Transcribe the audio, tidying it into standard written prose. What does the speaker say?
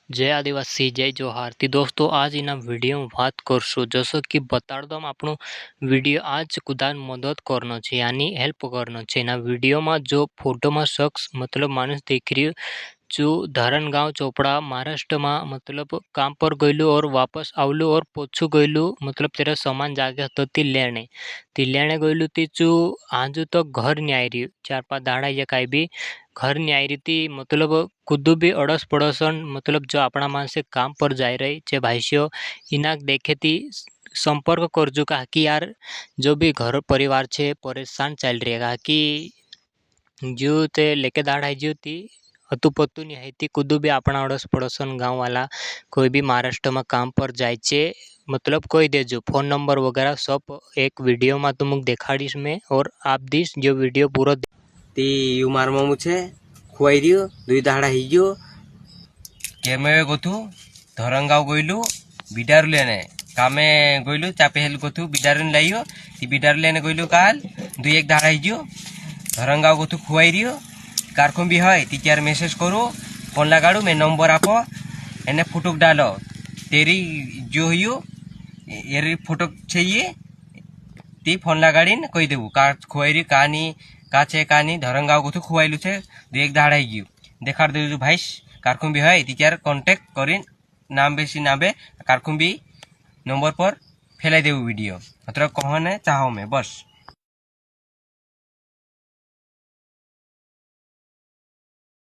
जय आदिवासी जय जोहार थी दोस्तों। आज इना वीडियो में बात करशो जसो कि बता दो आपनो वीडियो आज कुदान मदद करनो छे यानी हेल्प करनो छे। इना वीडियो में जो फोटो में शख्स मतलब मानुस देख रही जो धरणगांव चोपड़ा महाराष्ट्र में मतलब काम पर गयलू और वापस आवलू और पोछू गयलू मतलब तेरा सामान जागे तो ती लेने गयलू ती चू आजू तो घर नहीं आई रही 4-5 दाड़ा या काई भी घर नहीं आई रही थी मतलब कुदू भी अड़स पड़ोसन मतलब जो अपना मानसे काम पर जाए रही चे भाईसियों इनाक देखे थी संपर्क करजू कहा कि यार जो भी घर परिवार छे परेशान चल रही है कि जो ते लेके दाड़ा जो थी अतु पत्तू नहीं है थी कुदू भी अपना अड़ोस पड़ोसन गाँव वाला कोई भी महाराष्ट्र में काम पर जाए चे मतलब कोई देजो फोन नंबर वगैरह सब एक वीडियो में तुम देखाड़ीश में और आप दीश जो वीडियो पूरा ती यू मार मामू छे खुआई रियो दुई दाड़ा हिजो केमे गोथु धरंगाव गइलु बिडारु लेने कामे गइलु चापे हेल गोथु बिडारु लाइयो ती बिडारु लेने गइलु काल दुई एक दाड़ा हिजो धरंगाव गोथु खुआई रियो कारकुम भी है ती यार मैसेज करो फोन लगाड़ू मैं नंबर आपो एने फोटो डालो तेरी जो हियो ये फोटो चाहिए ती फोन लगाड़ीन कही देबू का खुआई री कहानी का छे कहानी धरंगाव गोथु खुआइलु छे दुई एक दाड़ा हिजो देखाड़ देजू भाईस कारकुम भी है ती यार कांटेक्ट करिन नाम बेसी नाबे कारकुम भी नंबर पर फैलाई देबू वीडियो मतलब कहने चाहो मैं बस।